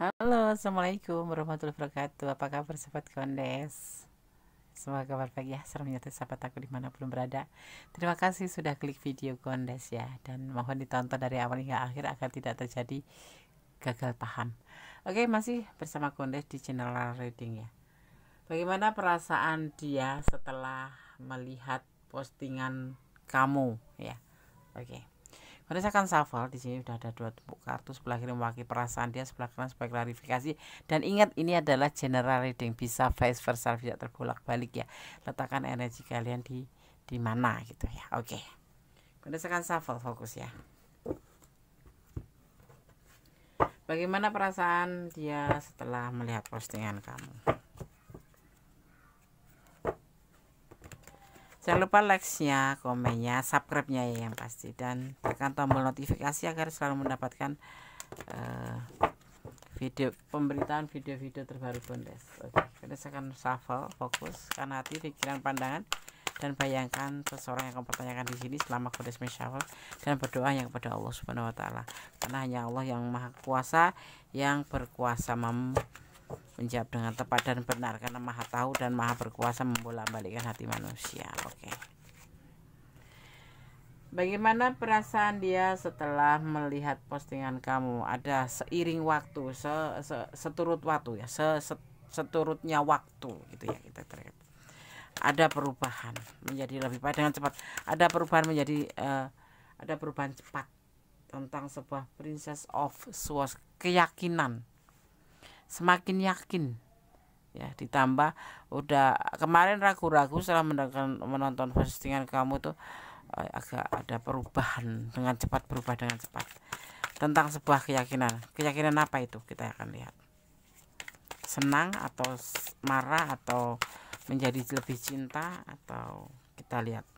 Halo, assalamualaikum warahmatullahi wabarakatuh. Apa kabar sahabat Kondes? Semoga kabar baik ya. Salam menyatu sahabat aku dimanapun berada. Terima kasih sudah klik video Kondes ya, dan mohon ditonton dari awal hingga akhir agar tidak terjadi gagal paham. Oke, masih bersama Kondes di channel Reading ya. Bagaimana perasaan dia setelah melihat postingan kamu ya? Oke. Kalau saya akan shuffle, di sini sudah ada 2 tumpuk kartu, sebelah kiri mewakili perasaan dia, sebelah kanan sebagai klarifikasi. Dan ingat, ini adalah general reading, bisa vice versa, tidak terbolak-balik ya. Letakkan energi kalian di mana gitu ya. Oke. Kemudian saya akan shuffle, fokus ya. Bagaimana perasaan dia setelah melihat postingan kamu? Jangan lupa like-nya, komennya, subscribe-nya ya yang pasti, dan tekan tombol notifikasi agar selalu mendapatkan pemberitaan video-video terbaru Kondes. Oke, kita akan shuffle, fokus, karena hati, pikiran, pandangan, dan bayangkan seseorang yang akan pertanyakan di sini selama Kondes shuffle, dan berdoa yang kepada Allah Subhanahu Wa Taala, karena hanya Allah yang maha kuasa, yang berkuasa menjawab dengan tepat dan benar, karena maha tahu dan maha berkuasa membolak-balikkan hati manusia. Oke. Bagaimana perasaan dia setelah melihat postingan kamu? Ada seiring waktu, seturut waktu ya, seturutnya waktu gitu ya, kita terlihat. Ada perubahan menjadi lebih baik dengan cepat. Ada perubahan menjadi ada perubahan cepat tentang sebuah Princess of Swords, keyakinan. Semakin yakin ya, ditambah udah kemarin ragu-ragu setelah menonton postingan kamu tuh, agak ada perubahan dengan cepat, berubah dengan cepat tentang sebuah keyakinan apa itu, kita akan lihat. Senang atau marah atau menjadi lebih cinta, atau kita lihat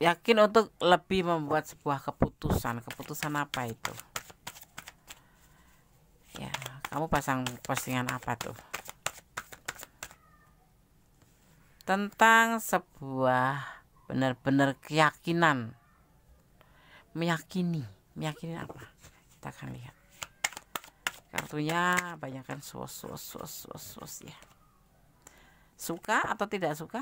yakin untuk lebih membuat sebuah keputusan apa itu ya. Kamu pasang postingan apa tuh? Tentang sebuah benar-benar keyakinan, meyakini apa, kita akan lihat. Kartunya banyakkan sos ya. Suka atau tidak suka?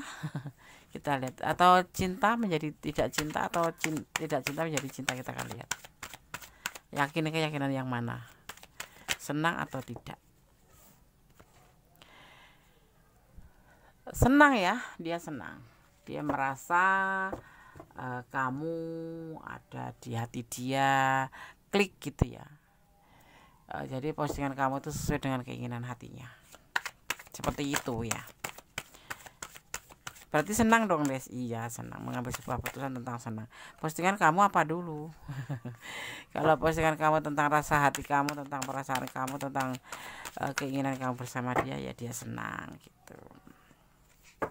Kita lihat. Atau cinta menjadi tidak cinta, atau tidak cinta menjadi cinta, kita akan lihat. Keyakinan yang mana? Senang atau tidak? Senang ya, dia senang. Dia merasa kamu ada di hati dia, klik gitu ya. Jadi postingan kamu itu sesuai dengan keinginan hatinya, seperti itu ya. Berarti senang dong, Des. Iya, senang mengambil sebuah keputusan tentang senang. Postingan kamu apa dulu? Kalau postingan kamu tentang rasa hati kamu, tentang perasaan kamu, tentang keinginan kamu bersama dia, ya dia senang gitu.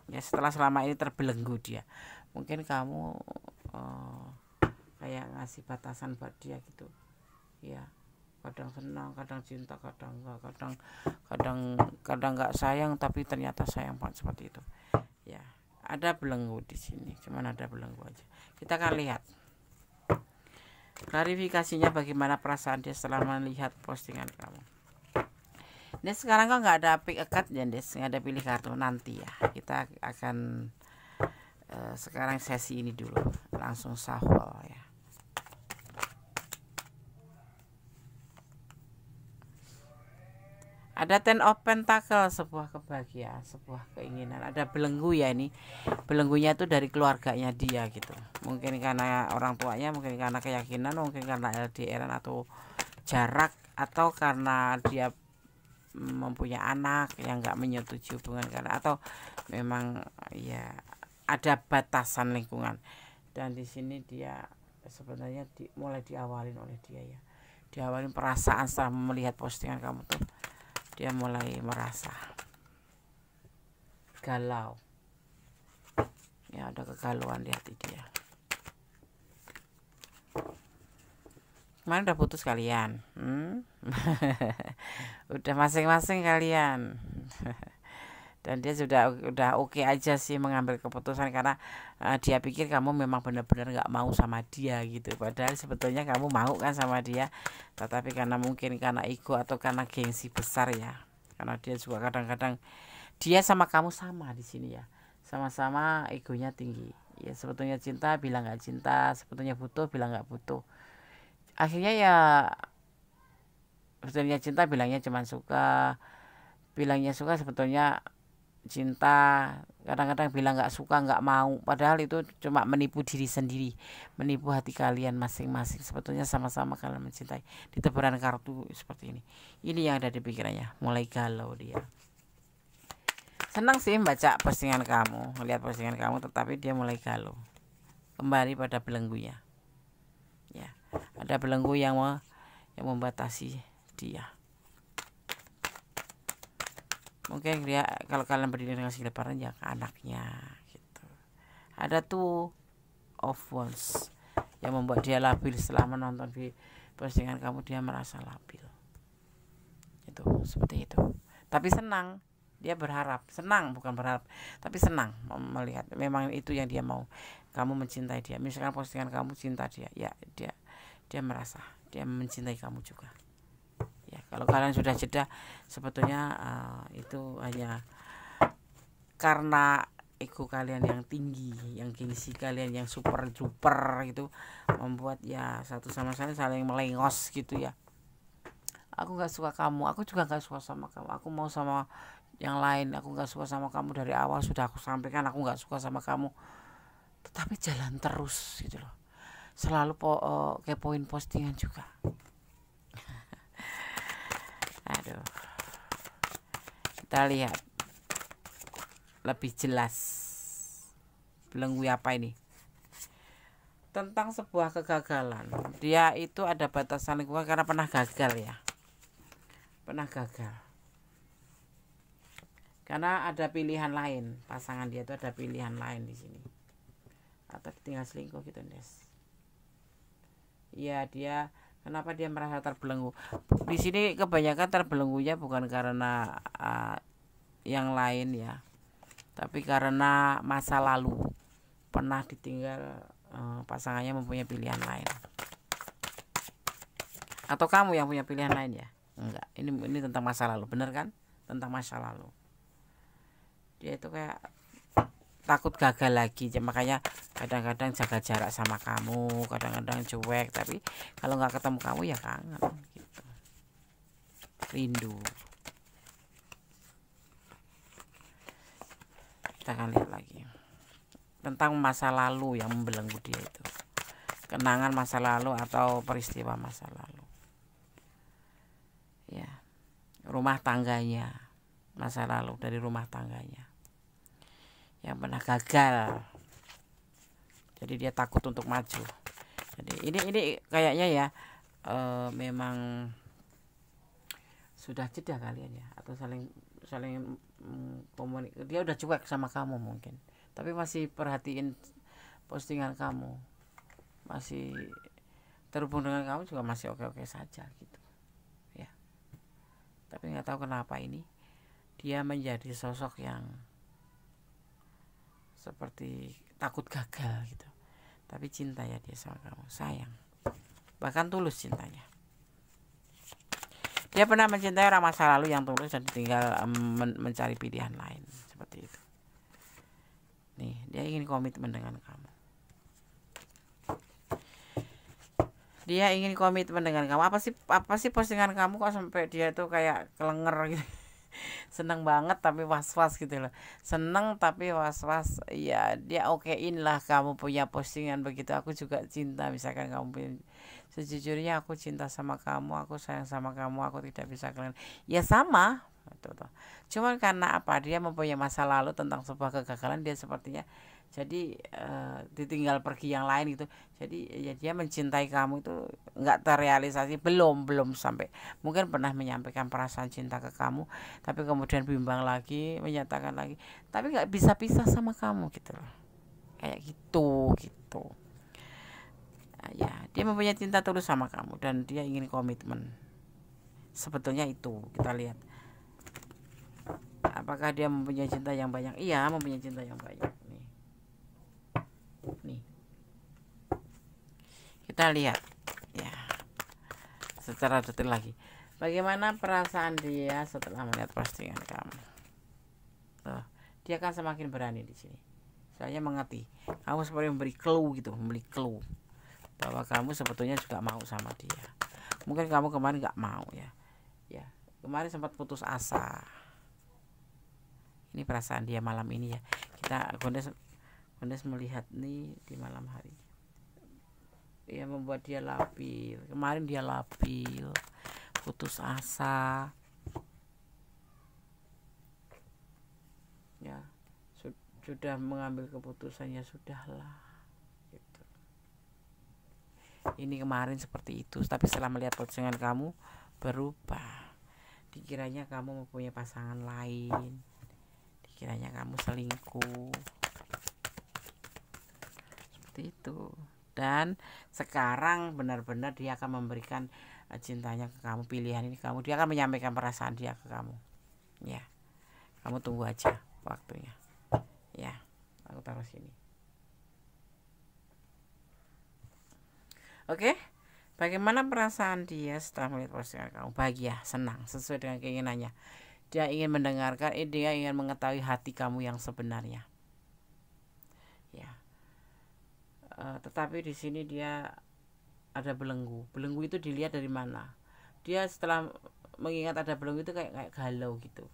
Ya, setelah selama ini terbelenggu dia, mungkin kamu kayak ngasih batasan buat dia gitu ya. Kadang senang, kadang cinta, kadang enggak, kadang enggak sayang, tapi ternyata sayang banget, seperti itu ya. Ada belenggu di sini, cuman ada belenggu aja. Kita akan lihat klarifikasinya, bagaimana perasaan dia setelah melihat postingan kamu. Ini sekarang kok nggak ada pick a card ya, Des, nggak ada pilih kartu, nanti ya. Kita akan sekarang sesi ini dulu, langsung shuffle ya. Ada Ten of Pentacle, sebuah kebahagiaan, sebuah keinginan. Ada belenggu ya, ini belenggunya itu dari keluarganya dia gitu. Mungkin karena orang tuanya, mungkin karena keyakinan, mungkin karena LDR atau jarak, atau karena dia mempunyai anak yang nggak menyetujui hubungan kalian, atau memang ya ada batasan lingkungan. Dan di sini dia sebenarnya mulai diawalin oleh dia ya. Diawalin perasaan setelah melihat postingan kamu tuh, dia mulai merasa galau ya, ada kegalauan di hati dia. Kemarin udah putus kalian, udah masing-masing kalian. dan dia udah oke aja sih mengambil keputusan karena dia pikir kamu memang benar-benar nggak mau sama dia gitu, padahal sebetulnya kamu mau kan sama dia, tetapi karena mungkin karena ego atau karena gengsi besar ya, karena dia juga kadang-kadang dia sama kamu sama di sini ya, sama-sama egonya tinggi ya. Sebetulnya cinta bilang nggak cinta, sebetulnya butuh bilang nggak butuh, akhirnya ya sebetulnya cinta bilangnya cuma suka, bilangnya suka sebetulnya cinta, kadang-kadang bilang nggak suka nggak mau, padahal itu cuma menipu diri sendiri, menipu hati kalian masing-masing. Sebetulnya sama-sama kalian mencintai. Di tebaran kartu seperti ini yang ada di pikirannya, mulai galau dia. Senang sih baca postingan kamu, melihat postingan kamu, tetapi dia mulai galau kembali pada belenggunya ya, ada belenggu yang membatasi dia. Mungkin dia kalau kalian berdiri dengan segi lebaran ya ke anaknya gitu. Ada tuh of wands yang membuat dia labil. Setelah menonton di postingan kamu dia merasa labil. Itu seperti itu. Tapi senang, dia berharap, senang bukan berharap, tapi senang melihat memang itu yang dia mau. Kamu mencintai dia. Misalkan postingan kamu cinta dia, ya dia merasa dia mencintai kamu juga. Ya, kalau kalian sudah jeda, sebetulnya itu hanya karena ego kalian yang tinggi, yang gengsi kalian yang super duper gitu, membuat ya satu sama saling melengos gitu ya. Aku nggak suka kamu, aku juga nggak suka sama kamu, aku mau sama yang lain, aku nggak suka sama kamu dari awal sudah aku sampaikan aku nggak suka sama kamu, tetapi jalan terus gitu loh, selalu kepoin postingan juga. Aduh, kita lihat lebih jelas belenggu apa ini, tentang sebuah kegagalan. Dia itu ada batasan lingkungan karena pernah gagal ya, pernah gagal karena ada pilihan lain. Pasangan dia itu ada pilihan lain di sini, atau tinggal selingkuh gitu Des. Iya, dia kenapa dia merasa terbelenggu di sini? Kebanyakan terbelenggunya bukan karena yang lain ya, tapi karena masa lalu pernah ditinggal pasangannya mempunyai pilihan lain. Atau kamu yang punya pilihan lain ya? Enggak, ini tentang masa lalu, bener kan? Tentang masa lalu. Dia itu kayak takut gagal lagi, makanya kadang-kadang jaga jarak sama kamu, kadang-kadang cuek, tapi kalau nggak ketemu kamu ya kangen gitu, rindu. Kita akan lihat lagi tentang masa lalu yang membelenggu dia itu, kenangan masa lalu atau peristiwa masa lalu ya, rumah tangganya, masa lalu dari rumah tangganya yang pernah gagal, jadi dia takut untuk maju. Jadi ini kayaknya ya memang sudah jeda kalian ya, atau saling komunikasi. Dia udah cuek sama kamu mungkin, tapi masih perhatiin postingan kamu, masih terhubung dengan kamu juga, masih oke-oke saja gitu ya. Tapi nggak tahu kenapa ini dia menjadi sosok yang seperti takut gagal gitu, tapi cinta ya dia sama kamu, sayang, bahkan tulus cintanya. Dia pernah mencintai orang masa lalu yang tulus dan tinggal mencari pilihan lain seperti itu. Nih, dia ingin komitmen dengan kamu. Dia ingin komitmen dengan kamu. Apa sih postingan kamu kok sampai dia tuh kayak kelenger gitu. Seneng banget tapi was-was gitu loh. Seneng tapi was-was. Ya dia okein lah kamu punya postingan begitu. Aku juga cinta, misalkan kamu punya, sejujurnya aku cinta sama kamu, aku sayang sama kamu, aku tidak bisa kalian. Ya sama betul. Cuman karena apa, dia mempunyai masa lalu tentang sebuah kegagalan, dia sepertinya jadi ditinggal pergi yang lain gitu. Jadi ya dia mencintai kamu itu nggak terrealisasi, belum sampai, mungkin pernah menyampaikan perasaan cinta ke kamu, tapi kemudian bimbang lagi, menyatakan lagi, tapi nggak bisa pisah sama kamu gitu loh, kayak gitu. Nah, ya dia mempunyai cinta tulus sama kamu dan dia ingin komitmen. Sebetulnya itu kita lihat apakah dia mempunyai cinta yang banyak? Iya, mempunyai cinta yang banyak. Nih, kita lihat ya secara detail lagi. Bagaimana perasaan dia setelah melihat postingan kamu? Tuh, dia akan semakin berani di sini. Saya mengerti. Kamu seperti memberi clue gitu, memberi clue bahwa kamu sebetulnya juga mau sama dia. Mungkin kamu kemarin nggak mau ya. Ya, kemarin sempat putus asa. Ini perasaan dia malam ini ya. Kita Gondes melihat nih di malam hari. Ya, membuat dia labil. Kemarin dia labil, putus asa. Ya, sudah mengambil keputusannya, sudahlah gitu. Ini kemarin seperti itu, tapi setelah melihat postingan kamu berubah. Dikiranya kamu mempunyai pasangan lain, dikiranya kamu selingkuh, seperti itu. Dan sekarang benar-benar dia akan memberikan cintanya ke kamu, pilihan ini kamu, dia akan menyampaikan perasaan dia ke kamu ya. Kamu tunggu aja waktunya ya. Aku taruh sini. Oke, bagaimana perasaan dia setelah melihat postingan kamu? Bahagia, senang, sesuai dengan keinginannya. Dia ingin mendengarkan, dia ingin mengetahui hati kamu yang sebenarnya ya. Tetapi di sini dia ada belenggu. Belenggu itu dilihat dari mana? Dia setelah mengingat ada belenggu itu kayak galau gitu.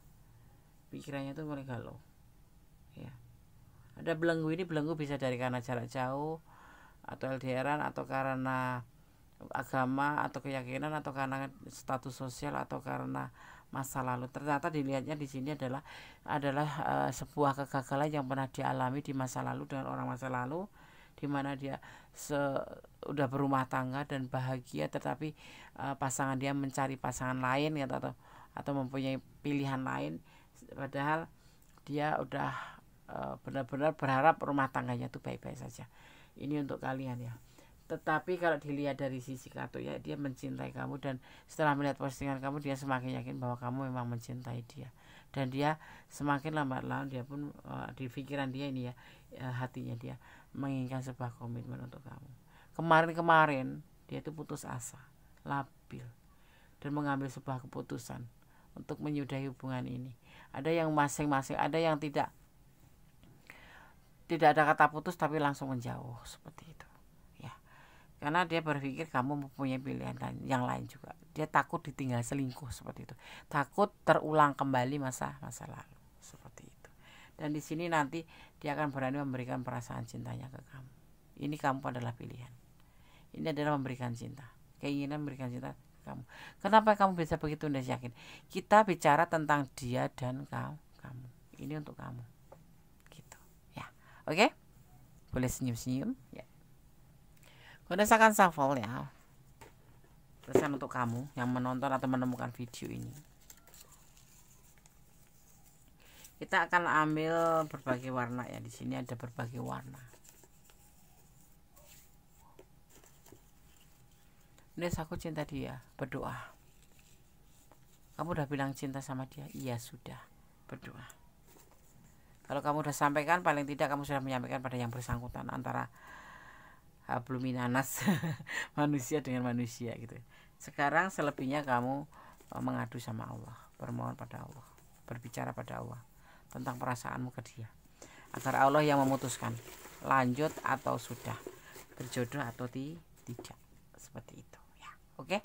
Pikirannya tuh mulai galau ya. Ada belenggu, ini belenggu bisa dari karena jarak jauh atau LDRan, atau karena agama atau keyakinan, atau karena status sosial, atau karena masa lalu. Ternyata dilihatnya di sini adalah sebuah kegagalan yang pernah dialami di masa lalu dengan orang masa lalu, di mana dia udah berumah tangga dan bahagia, tetapi pasangan dia mencari pasangan lain ya, atau mempunyai pilihan lain, padahal dia udah benar-benar berharap rumah tangganya itu baik-baik saja. Ini untuk kalian ya. Tetapi kalau dilihat dari sisi kartu ya, dia mencintai kamu, dan setelah melihat postingan kamu dia semakin yakin bahwa kamu memang mencintai dia, dan dia semakin lambat laun dia pun di pikiran dia ini ya, hatinya dia menginginkan sebuah komitmen untuk kamu. Kemarin dia itu putus asa, labil, dan mengambil sebuah keputusan untuk menyudahi hubungan ini. Ada yang masing-masing, ada yang tidak ada kata putus tapi langsung menjauh seperti itu ya. Karena dia berpikir kamu mempunyai pilihan yang lain juga. Dia takut ditinggal selingkuh seperti itu. Takut terulang kembali masa lalu seperti itu. Dan di sini nanti dia akan berani memberikan perasaan cintanya ke kamu. Ini kamu adalah pilihan. Ini adalah memberikan cinta. Keinginan memberikan cinta ke kamu. Kenapa kamu bisa begitu? Anda yakin? Kita bicara tentang dia dan kamu. Ini untuk kamu. Oke, boleh senyum-senyum ya. Gondes akan shuffle ya, pesan untuk kamu yang menonton atau menemukan video ini. Kita akan ambil berbagai warna ya. Di sini ada berbagai warna. Gondes, aku cinta dia, berdoa. Kamu udah bilang cinta sama dia? Iya sudah, berdoa. Kalau kamu sudah sampaikan, paling tidak kamu sudah menyampaikan pada yang bersangkutan, antara habluminanas manusia dengan manusia gitu. Sekarang selebihnya kamu mengadu sama Allah, bermohon pada Allah, berbicara pada Allah tentang perasaanmu ke dia, agar Allah yang memutuskan lanjut atau sudah, berjodoh atau tidak, seperti itu ya. Oke,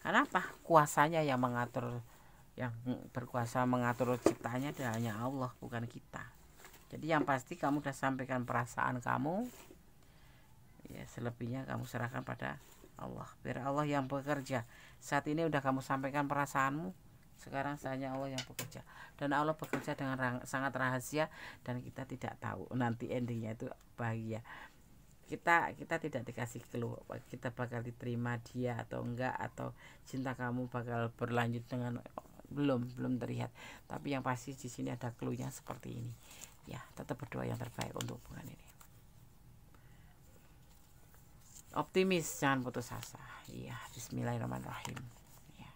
karena apa? Kuasanya yang mengatur, yang berkuasa mengatur ciptanya hanya Allah, bukan kita. Jadi yang pasti kamu sudah sampaikan perasaan kamu ya, selebihnya kamu serahkan pada Allah, biar Allah yang bekerja. Saat ini udah kamu sampaikan perasaanmu, sekarang hanya Allah yang bekerja, dan Allah bekerja dengan sangat rahasia, dan kita tidak tahu nanti endingnya itu bahagia. Kita tidak dikasih clue kita bakal diterima dia atau enggak, atau cinta kamu bakal berlanjut dengan, belum terlihat. Tapi yang pasti di sini ada clue-nya seperti ini ya. Tetap berdoa yang terbaik untuk hubungan ini. Optimis, jangan putus asa. Iya, bismillahirrahmanirrahim ya.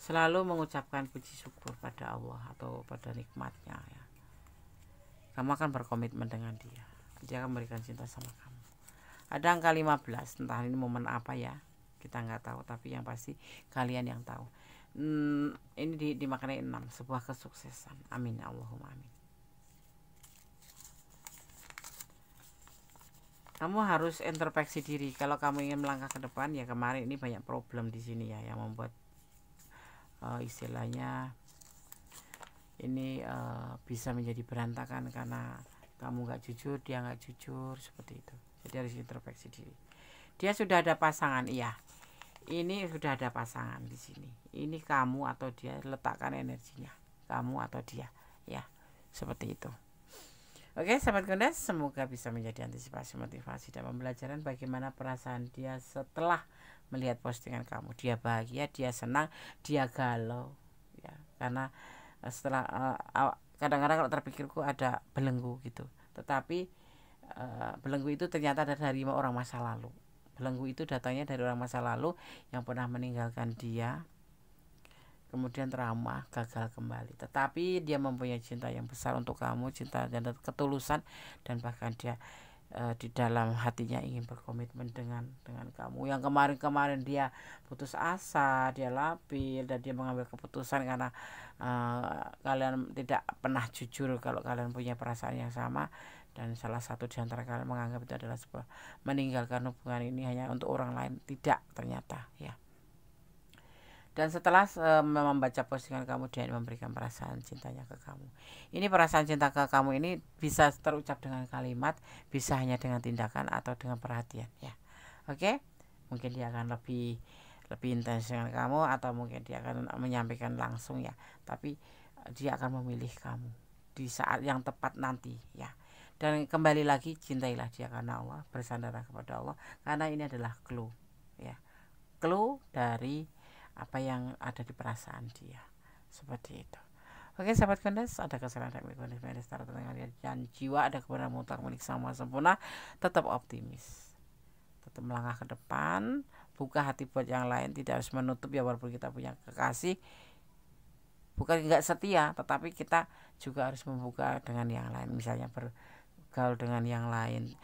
Selalu mengucapkan puji syukur pada Allah atau pada nikmatnya ya. Kamu akan berkomitmen dengan dia. Dia akan memberikan cinta sama kamu. Ada angka 15, entah ini momen apa ya, kita nggak tahu, tapi yang pasti kalian yang tahu. Ini dimaknai 6, sebuah kesuksesan. Amin Allahumma amin. Kamu harus introspeksi diri. Kalau kamu ingin melangkah ke depan ya, kemarin ini banyak problem di sini ya yang membuat istilahnya ini bisa menjadi berantakan karena kamu nggak jujur, dia nggak jujur, seperti itu. Jadi harus introspeksi diri. Dia sudah ada pasangan, iya. Ini sudah ada pasangan di sini. Ini kamu atau dia, letakkan energinya. Kamu atau dia, ya. Seperti itu. Oke, sahabat Gondes, semoga bisa menjadi antisipasi, motivasi, dan pembelajaran bagaimana perasaan dia setelah melihat postingan kamu. Dia bahagia, dia senang, dia galau, ya. Karena setelah kadang-kadang kalau terpikirku ada belenggu gitu, tetapi belenggu itu ternyata dari orang masa lalu. Belenggu itu datangnya dari orang masa lalu yang pernah meninggalkan dia, kemudian trauma, gagal kembali. Tetapi dia mempunyai cinta yang besar untuk kamu, cinta dan ketulusan, dan bahkan dia di dalam hatinya ingin berkomitmen dengan kamu. Yang kemarin dia putus asa, dia labil, dan dia mengambil keputusan karena kalian tidak pernah jujur kalau kalian punya perasaan yang sama, dan salah satu di antara kalian menganggap itu adalah sebuah meninggalkan hubungan ini hanya untuk orang lain. Tidak, ternyata ya. Dan setelah membaca postingan kamu, dia memberikan perasaan cintanya ke kamu. Ini perasaan cinta ke kamu ini bisa terucap dengan kalimat, bisa hanya dengan tindakan atau dengan perhatian ya. Oke? Mungkin dia akan lebih intens dengan kamu, atau mungkin dia akan menyampaikan langsung ya. Tapi dia akan memilih kamu di saat yang tepat nanti ya. Dan kembali lagi, cintailah dia karena Allah, bersandarlah kepada Allah, karena ini adalah clue ya. Clue dari apa yang ada di perasaan dia, seperti itu. Oke, sahabat Gondes, ada kesalahan dari Gondes dan jiwa ada kebenaran mutlak milik sama sempurna. Tetap optimis, tetap melangkah ke depan, buka hati buat yang lain, tidak harus menutup ya. Walaupun kita punya kekasih, bukan nggak setia, tetapi kita juga harus membuka dengan yang lain, misalnya bergaul dengan yang lain.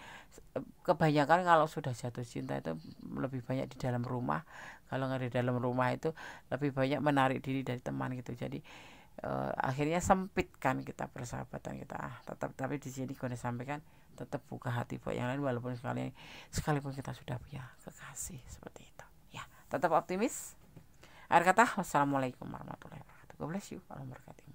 Kebanyakan kalau sudah jatuh cinta itu lebih banyak di dalam rumah. Kalau nggak di dalam rumah itu lebih banyak menarik diri dari teman gitu. Jadi akhirnya sempit kan kita persahabatan kita. Tapi di sini Gondes sampaikan, tetap buka hati buat yang lain walaupun sekalipun kita sudah punya kekasih, seperti itu ya. Tetap optimis. Akhir kata, wassalamualaikum warahmatullahi wabarakatuh. God bless you. Allah memberkati.